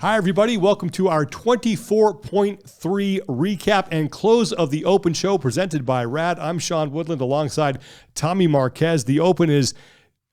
Hi, everybody. Welcome to our 24.3 recap and close of the Open show presented by R.A.D. I'm Sean Woodland alongside Tommy Marquez. The Open is,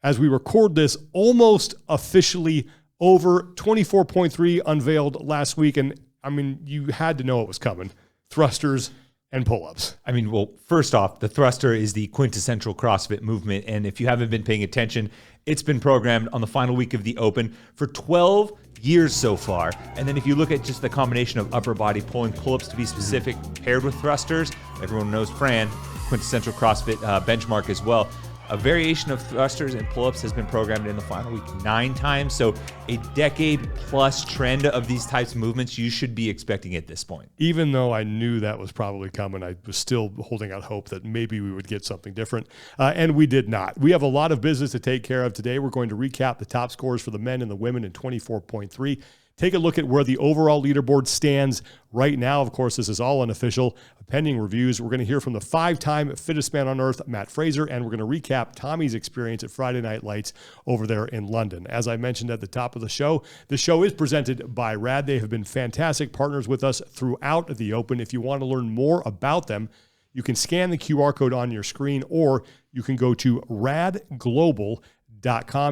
as we record this, almost officially over. 24.3 unveiled last week, and I mean, you had to know it was coming. Thrusters and pull-ups. I mean, well, first off, the thruster is the quintessential CrossFit movement, and if you haven't been paying attention, it's been programmed on the final week of the Open for 12 years so far. And then if you look at just the combination of upper body pulling, pull-ups to be specific, paired with thrusters, everyone knows Fran, quintessential CrossFit benchmark as well. A variation of thrusters and pull-ups has been programmed in the final week 9 times. So a decade-plus trend of these types of movements you should be expecting at this point. Even though I knew that was probably coming, I was still holding out hope that maybe we would get something different. And we did not. We have a lot of business to take care of today. We're going to recap the top scores for the men and the women in 24.3. Take a look at where the overall leaderboard stands right now. Of course, this is all unofficial, pending reviews. We're going to hear from the 5-time fittest man on earth, Matt Fraser, and we're going to recap Tommy's experience at Friday Night Lights over there in London. As I mentioned at the top of the show is presented by R.A.D. They have been fantastic partners with us throughout the Open. If you want to learn more about them, you can scan the QR code on your screen, or you can go to radglobal.com.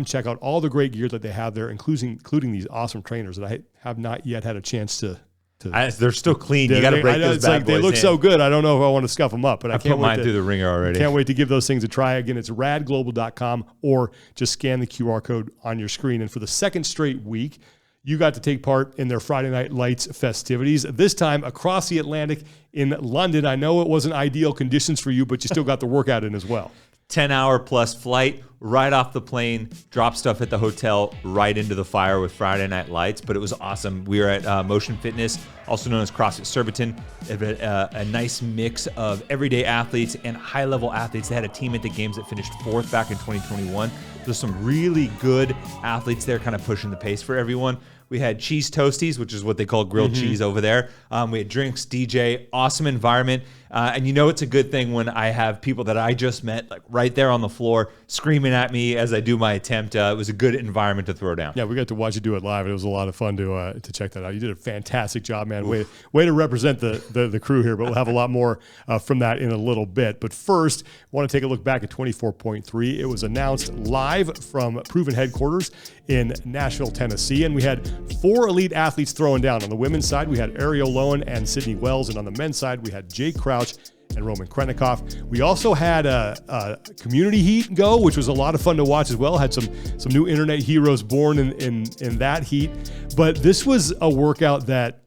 Check out all the great gear that they have there, including these awesome trainers that I have not yet had a chance to they're still clean. You got to break those bad boys They look so good. I don't know if I want to scuff them up, but I can't put mine through the ringer already. Can't wait to give those things a try. Again, it's radglobal.com, or just scan the QR code on your screen. And for the second straight week, you got to take part in their Friday Night Lights festivities, this time across the Atlantic in London. I know it wasn't ideal conditions for you, but you still got the workout in as well. 10-hour plus flight, right off the plane, drop stuff at the hotel, right into the fire with Friday Night Lights. But it was awesome. We were at Motion Fitness, also known as CrossFit Surbiton. A nice mix of everyday athletes and high-level athletes. They had a team at the games that finished 4th back in 2021. There's some really good athletes there kind of pushing the pace for everyone. We had cheese toasties, which is what they call grilled cheese over there. We had drinks, DJ, awesome environment. And you know it's a good thing when I have people that I just met like right there on the floor screaming at me as I do my attempt. It was a good environment to throw down. Yeah, we got to watch you do it live. It was a lot of fun to check that out. You did a fantastic job, man. Way to represent the crew here, but we'll have a lot more from that in a little bit. But first, I want to take a look back at 24.3. It was announced live from Proven Headquarters in Nashville, Tennessee, and we had 4 elite athletes throwing down. On the women's side, we had Ariel Lowen and Sydney Wells, and on the men's side, we had Jake Crouch and Roman Krennikov. We also had a community heat go, which was a lot of fun to watch as well. Had some new internet heroes born in that heat. But this was a workout that,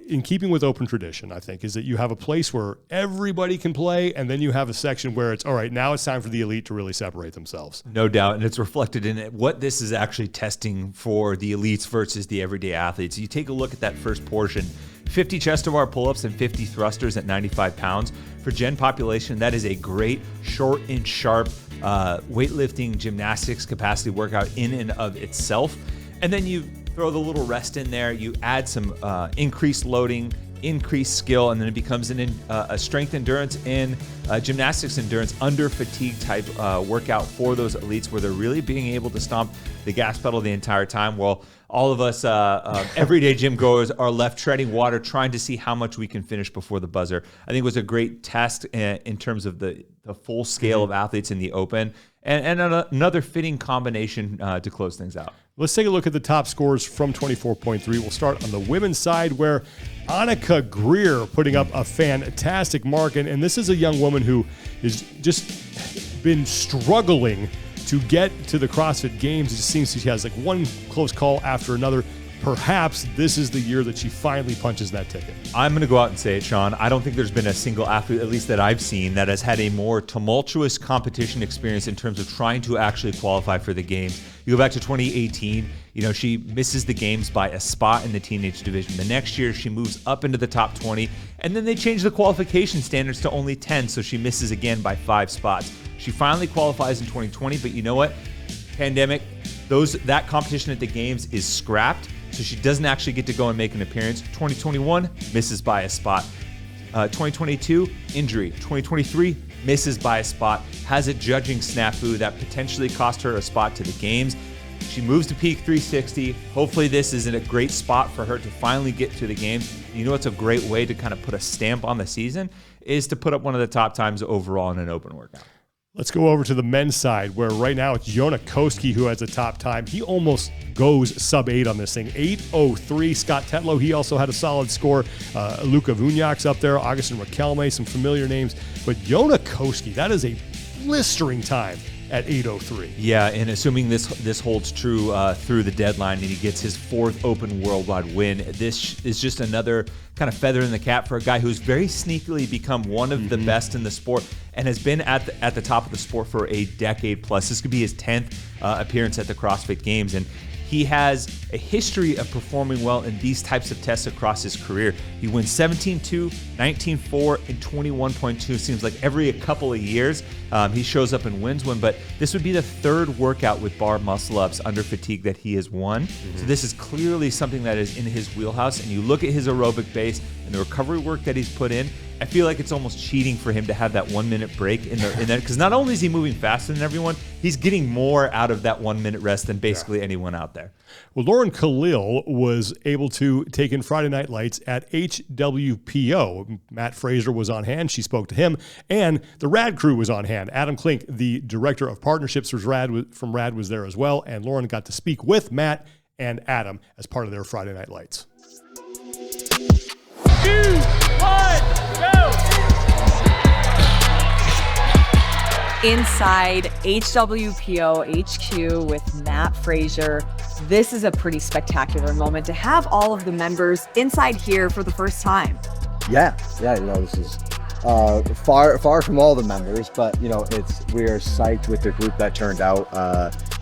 in keeping with Open tradition, I think, is that you have a place where everybody can play, and then you have a section where it's, all right, now it's time for the elite to really separate themselves. No doubt, and it's reflected in it. What this is actually testing for the elites versus the everyday athletes. You take a look at that first portion, 50 chest-to-bar pull-ups and 50 thrusters at 95 pounds. For gen population, that is a great, short and sharp weightlifting gymnastics capacity workout in and of itself. And then you throw the little rest in there, you add some increased loading, increased skill, and then it becomes a strength endurance and gymnastics endurance under fatigue type workout for those elites, where they're really being able to stomp the gas pedal the entire time, while all of us everyday gym goers are left treading water, trying to see how much we can finish before the buzzer. I think it was a great test in terms of the full scale of athletes in the Open, and another fitting combination to close things out. Let's take a look at the top scores from 24.3. We'll start on the women's side, where Annika Greer putting up a fantastic mark. And this is a young woman who has just been struggling to get to the CrossFit Games. It just seems she has like one close call after another. Perhaps this is the year that she finally punches that ticket. I'm going to go out and say it, Sean. I don't think there's been a single athlete, at least that I've seen, that has had a more tumultuous competition experience in terms of trying to actually qualify for the games. You go back to 2018, she misses the games by a spot in the teenage division. The next year, she moves up into the top 20, and then they change the qualification standards to only 10, so she misses again by 5 spots. She finally qualifies in 2020, but you know what? Pandemic, that competition at the games is scrapped. So she doesn't actually get to go and make an appearance. 2021, misses by a spot. 2022, injury. 2023, misses by a spot. Has a judging snafu that potentially cost her a spot to the games. She moves to peak 360. Hopefully this is in a great spot for her to finally get to the games. You know, it's a great way to kind of put a stamp on the season is to put up one of the top times overall in an open workout. Let's go over to the men's side, where right now it's Jonah Koski who has a top time. He almost goes sub-8 on this thing. 8:03. Scott Tetlow, he also had a solid score. Luka Vugnac's up there. Augustin Raquelme, some familiar names. But Jonah Koski, that is a blistering time at 8:03. Yeah, and assuming this holds true through the deadline and he gets his 4th open worldwide win, this is just another kind of feather in the cap for a guy who's very sneakily become one of the best in the sport and has been at the top of the sport for a decade plus. This could be his 10th appearance at the CrossFit Games, and he has a history of performing well in these types of tests across his career. He wins 17.2, 19.4, and 21.2. Seems like every couple of years he shows up and wins one, but this would be the 3rd workout with bar muscle-ups under fatigue that he has won. So this is clearly something that is in his wheelhouse, and you look at his aerobic base and the recovery work that he's put in, I feel like it's almost cheating for him to have that 1 minute break in that, because not only is he moving faster than everyone, he's getting more out of that 1 minute rest than basically anyone out there. Well, Lauren Kalil was able to take in Friday Night Lights at HWPO. Matt Fraser was on hand. She spoke to him, and the R.A.D crew was on hand. Adam Klink, the director of partnerships from R.A.D was there as well, and Lauren got to speak with Matt and Adam as part of their Friday Night Lights. 2, 1. Inside HWPO HQ with Matt Fraser. This is a pretty spectacular moment to have all of the members inside here for the first time. Yeah, you know, this is far from all the members, but you know, we are psyched with the group that turned out.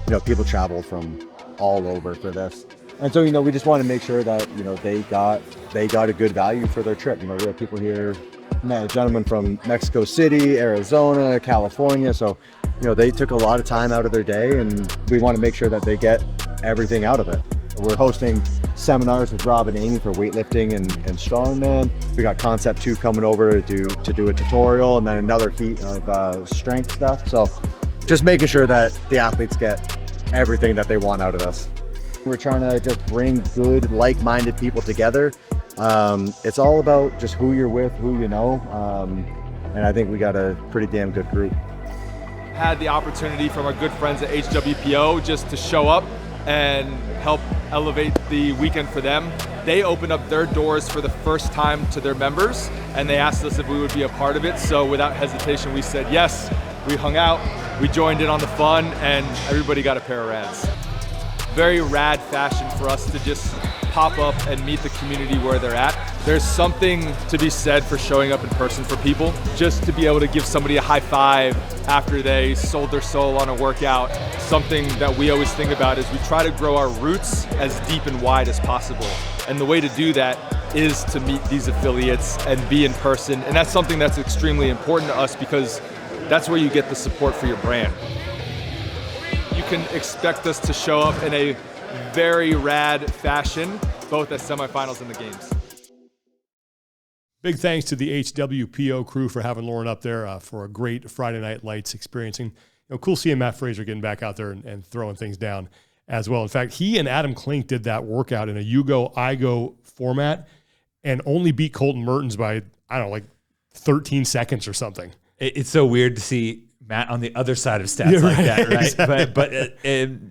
You know, people traveled from all over for this, and so you know, we just want to make sure that you know they got a good value for their trip. You know, we have people here. Met a gentleman from Mexico City, Arizona, California. So, you know, they took a lot of time out of their day, and we want to make sure that they get everything out of it. We're hosting seminars with Rob and Amy for weightlifting and strongman. We got Concept 2 coming over to do a tutorial, and then another heat of strength stuff. So, just making sure that the athletes get everything that they want out of us. We're trying to just bring good, like-minded people together. It's all about just who you're with, who you know, and I think we got a pretty damn good group. Had the opportunity from our good friends at HWPO just to show up and help elevate the weekend for them. They opened up their doors for the first time to their members, and they asked us if we would be a part of it. So without hesitation, we said yes. We hung out, we joined in on the fun, and everybody got a pair of R.A.Ds. Very R.A.D fashion for us to just pop up and meet the community where they're at. There's something to be said for showing up in person for people. Just to be able to give somebody a high five after they sold their soul on a workout. Something that we always think about is we try to grow our roots as deep and wide as possible. And the way to do that is to meet these affiliates and be in person. And that's something that's extremely important to us because that's where you get the support for your brand. You can expect us to show up in a very R.A.D fashion, both at semifinals and the games. Big thanks to the HWPO crew for having Lauren up there for a great Friday Night Lights experiencing. You know, cool seeing Matt Fraser getting back out there and throwing things down as well. In fact, he and Adam Klink did that workout in a you go, I go format and only beat Colton Mertens by, I don't know, like 13 seconds or something. It's so weird to see Matt on the other side of stats like that, right? Exactly. But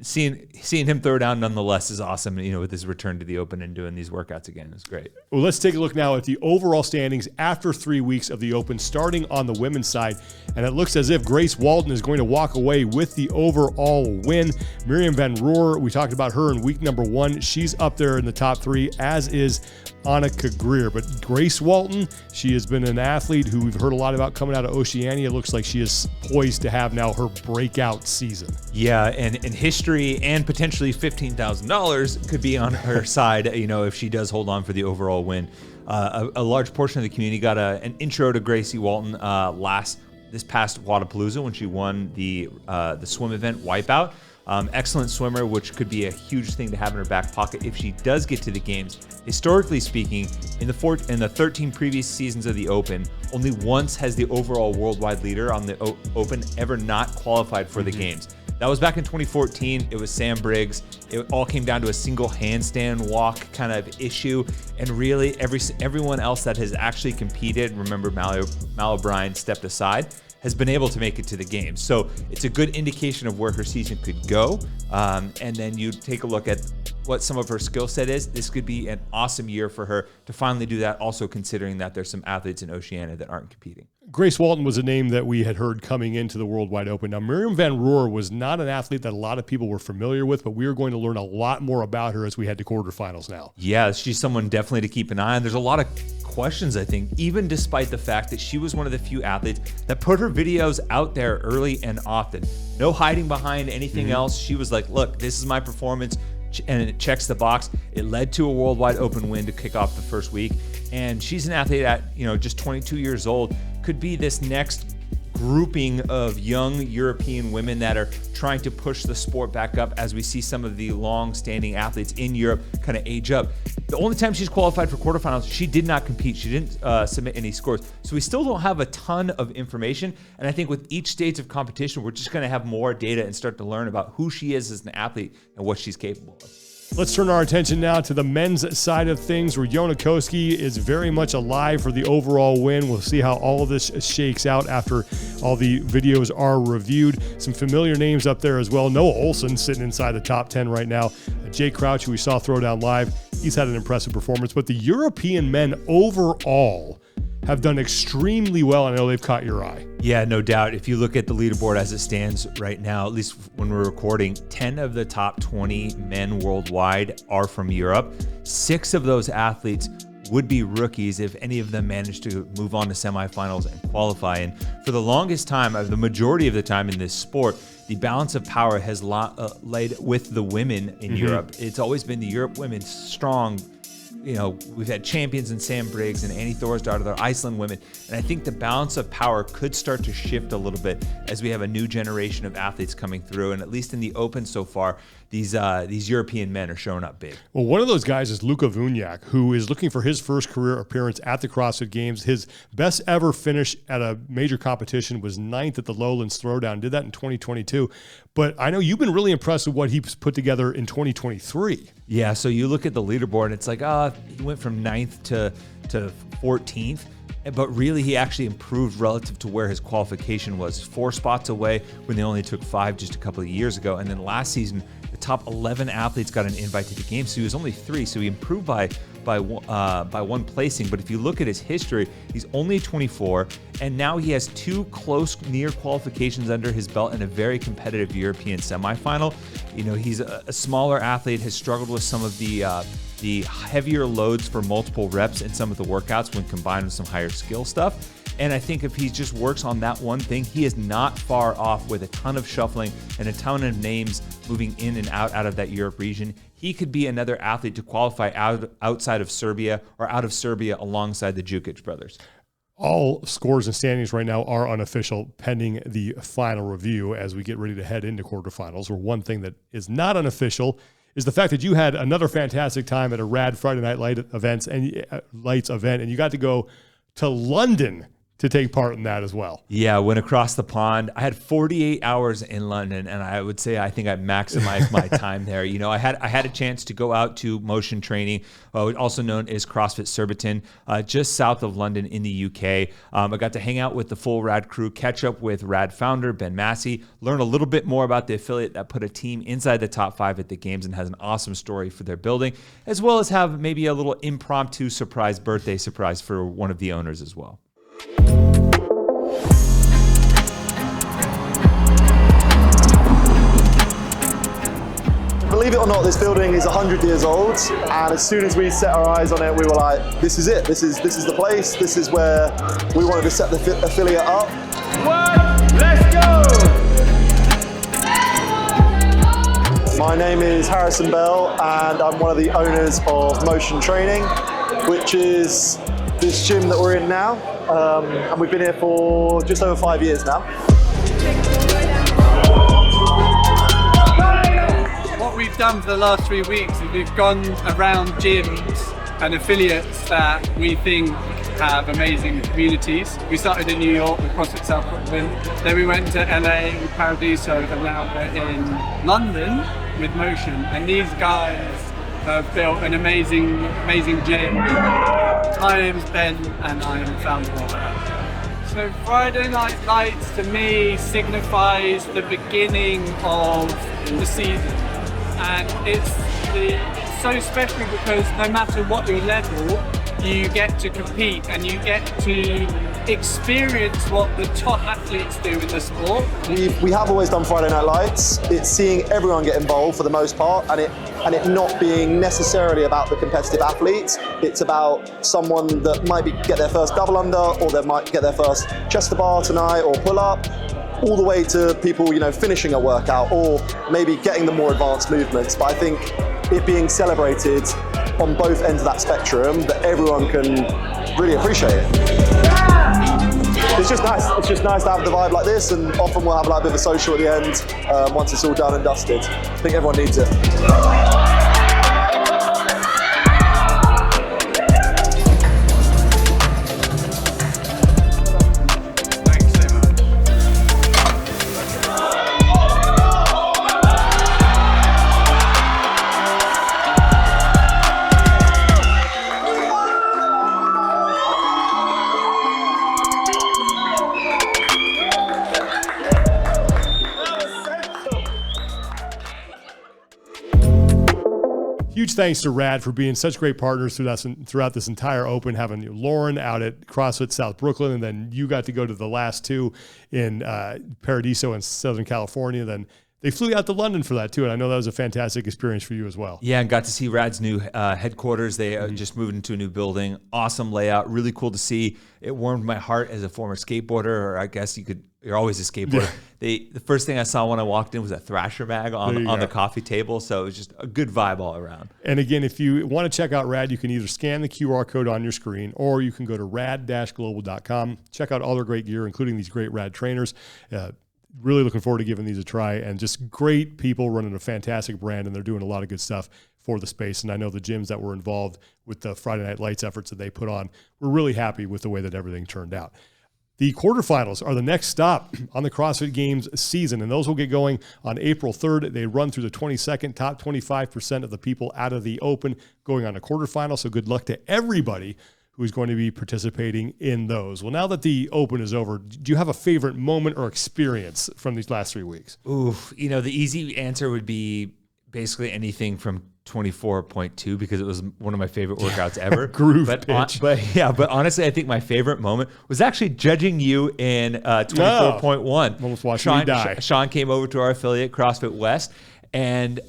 seeing him throw down nonetheless is awesome. You know, with his return to the Open and doing these workouts again is great. Well, let's take a look now at the overall standings after 3 weeks of the Open, starting on the women's side. And it looks as if Grace Walton is going to walk away with the overall win. Miriam Van Roer, we talked about her in week number 1. She's up there in the top 3, as is Annika Greer. But Grace Walton, she has been an athlete who we've heard a lot about coming out of Oceania. It looks like she is poised to have now her breakout season. Yeah, and history and potentially $15,000 could be on her side, you know, if she does hold on for the overall win. A large portion of the community got an intro to Gracie Walton this past Wadapalooza when she won the swim event Wipeout. Excellent swimmer, which could be a huge thing to have in her back pocket if she does get to the games. Historically speaking, in the 13 previous seasons of the Open, only once has the overall worldwide leader on the Open ever not qualified for the games. That was back in 2014. It was Sam Briggs. It all came down to a single handstand walk kind of issue. And really, everyone else that has actually competed, remember Mal O'Brien stepped aside, has been able to make it to the games. So it's a good indication of where her season could go. And then you take a look at what some of her skill set is. This could be an awesome year for her to finally do that, also considering that there's some athletes in Oceania that aren't competing. Grace Walton was a name that we had heard coming into the World Wide Open. Now, Miriam Van Roer was not an athlete that a lot of people were familiar with, but we are going to learn a lot more about her as we head to quarterfinals now. Yeah, she's someone definitely to keep an eye on. There's a lot of questions, I think, even despite the fact that she was one of the few athletes that put her videos out there early and often. No hiding behind anything else. She was like, look, this is my performance, and it checks the box. It led to a World Wide Open win to kick off the first week. And she's an athlete at, just 22 years old, could be this next grouping of young European women that are trying to push the sport back up as we see some of the long-standing athletes in Europe kind of age up. The only time she's qualified for quarterfinals, she did not compete. She didn't submit any scores. So we still don't have a ton of information. And I think with each stage of competition, we're just going to have more data and start to learn about who she is as an athlete and what she's capable of. Let's turn our attention now to the men's side of things, where Jona Koski is very much alive for the overall win. We'll see how all of this shakes out after all the videos are reviewed. Some familiar names up there as well. Noah Olsen sitting inside the top 10 right now. Jake Crouch, who we saw throw down live, he's had an impressive performance. But the European men overall have done extremely well. I know they've caught your eye. Yeah, no doubt. If you look at the leaderboard as it stands right now, at least when we're recording, 10 of the top 20 men worldwide are from Europe. 6 of those athletes would be rookies if any of them managed to move on to semifinals and qualify. And for the longest time, the majority of the time in this sport, the balance of power has laid with the women in Europe. It's always been the Europe women strong. We've had champions in Sam Briggs and Annie Thorisdottir, the Iceland women. And I think the balance of power could start to shift a little bit as we have a new generation of athletes coming through. And at least in the Open so far, these European men are showing up big. Well, one of those guys is Luka Vunjak, who is looking for his first career appearance at the CrossFit Games. His best ever finish at a major competition was 9th at the Lowlands Throwdown. Did that in 2022. But I know you've been really impressed with what he's put together in 2023. Yeah, so you look at the leaderboard, and it's like, he went from 9th to 14th. But really, he actually improved relative to where his qualification was. 4 spots away when they only took 5 just a couple of years ago. And then last season, the top 11 athletes got an invite to the games. So he was only 3. So he improved by 1 placing. But if you look at his history, he's only 24. And now he has 2 close near qualifications under his belt in a very competitive European semifinal. He's a smaller athlete, has struggled with some of the heavier loads for multiple reps in some of the workouts when combined with some higher skill stuff. And I think if he just works on that one thing, he is not far off with a ton of shuffling and a ton of names moving in and out of that Europe region. He could be another athlete to qualify outside of Serbia or out of Serbia alongside the Jukic brothers. All scores and standings right now are unofficial, pending the final review as we get ready to head into quarterfinals. Or one thing that is not unofficial is the fact that you had another fantastic time at a R.A.D Friday Night Lights event, and you got to go to London to take part in that as well. Yeah, went across the pond. I had 48 hours in London, and I would say I think I maximized my time there. I had a chance to go out to motion training, also known as CrossFit Surbiton, just south of London in the UK. I got to hang out with the full R.A.D crew, catch up with R.A.D founder Ben Massey, learn a little bit more about the affiliate that put a team inside the top 5 at the games and has an awesome story for their building, as well as have maybe a little impromptu birthday surprise for one of the owners as well. Believe it or not, this building is 100 years old, and as soon as we set our eyes on it, we were like, this is it, this is the place, this is where we wanted to set the affiliate up. 1, let's go! My name is Harrison Bell, and I'm one of the owners of Motion Training, which is this gym that we're in now, and we've been here for just over 5 years now. What we've done for the last 3 weeks is we've gone around gyms and affiliates that we think have amazing communities. We started in New York with CrossFit South Brooklyn, then we went to LA with Paradiso, and now we're in London with Motion. And these guys have built an amazing gym. My name's Ben, and I am the founder of it. So Friday Night Lights to me signifies the beginning of the season, and it's so special because no matter what your level, you get to compete and you get to experience what the top athletes do in the sport. We have always done Friday Night Lights. It's seeing everyone get involved for the most part, and it not being necessarily about the competitive athletes. It's about someone that might get their first double under, or they might get their first chest to bar tonight, or pull up, all the way to people, finishing a workout, or maybe getting the more advanced movements. But I think it being celebrated on both ends of that spectrum, that everyone can really appreciate it. It's just nice. It's just nice to have the vibe like this, and often we'll have like a bit of a social at the end once it's all done and dusted. I think everyone needs it. Huge thanks to R.A.D for being such great partners throughout this entire Open, having Lauren out at CrossFit South Brooklyn, and then you got to go to the last two in Paradiso in Southern California. Then they flew out to London for that too, and I know that was a fantastic experience for you as well. Yeah, and got to see R.A.D's new headquarters. They just moved into a new building. Awesome layout, really cool to see. It warmed my heart as a former skateboarder, or I guess you're always a skateboarder. Yeah. The first thing I saw when I walked in was a Thrasher bag on the coffee table, so it was just a good vibe all around. And again, if you want to check out R.A.D, you can either scan the QR code on your screen, or you can go to rad-global.com. Check out all their great gear, including these great R.A.D trainers. Really looking forward to giving these a try, and just great people running a fantastic brand, and they're doing a lot of good stuff for the space. And I know the gyms that were involved with the Friday Night Lights efforts that they put on, we're really happy with the way that everything turned out. The quarterfinals are the next stop on the CrossFit Games season, and those will get going on April 3rd. They run through the 22nd. Top 25% of the people out of the Open going on a quarterfinal, so good luck to everybody who's going to be participating in those. Well, now that the Open is over, do you have a favorite moment or experience from these last 3 weeks? Ooh, the easy answer would be basically anything from 24.2, because it was one of my favorite workouts ever. Groove pitch. But honestly, I think my favorite moment was actually judging you in 24.1. Almost watching me die. Sean came over to our affiliate, CrossFit West, and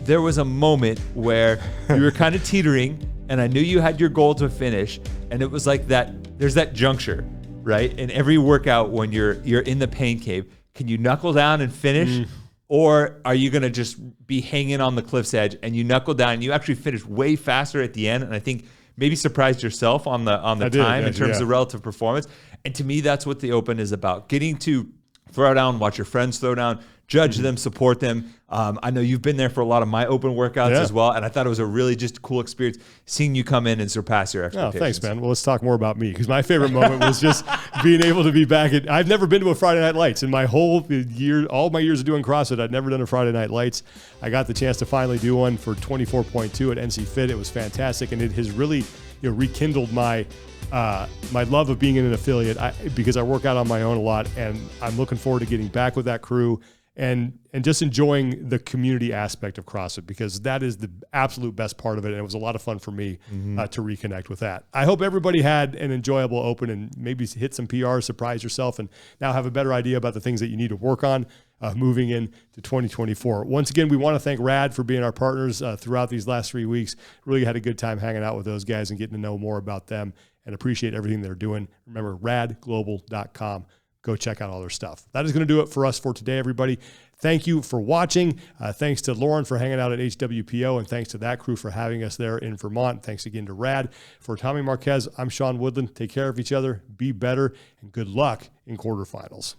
there was a moment where you were kind of teetering, and I knew you had your goal to finish, and it was like that. There's that juncture, right? In every workout, when you're in the pain cave, can you knuckle down and finish? Or are you going to just be hanging on the cliff's edge and you knuckle down and you actually finish way faster at the end? And I think maybe surprised yourself on the time in terms of relative performance. And to me, that's what the Open is about. Getting to throw down, watch your friends throw down, judge them, support them. I know you've been there for a lot of my Open workouts as well, and I thought it was a really just cool experience seing you come in and surpass your expectations. Oh, thanks, man. Well, let's talk more about me, because my favorite moment was just being able to be back at. I've never been to a Friday Night Lights in my whole year, all my years of doing CrossFit. I'd never done a Friday Night Lights. I got the chance to finally do one for 24.2 at NC Fit. It was fantastic, and it has really rekindled my love of being in an affiliate, because I work out on my own a lot, and I'm looking forward to getting back with that crew and just enjoying the community aspect of CrossFit, because that is the absolute best part of it. And it was a lot of fun for me to reconnect with that. I hope everybody had an enjoyable Open and maybe hit some PRs, surprise yourself, and now have a better idea about the things that you need to work on moving into 2024. Once again, we want to thank R.A.D for being our partners throughout these last 3 weeks. Really had a good time hanging out with those guys and getting to know more about them, and appreciate everything they're doing. Remember, radglobal.com. Go check out all their stuff. That is going to do it for us for today, everybody. Thank you for watching. Thanks to Lauren for hanging out at HWPO, and thanks to that crew for having us there in Vermont. Thanks again to R.A.D. For Tommy Marquez, I'm Sean Woodland. Take care of each other, be better, and good luck in quarterfinals.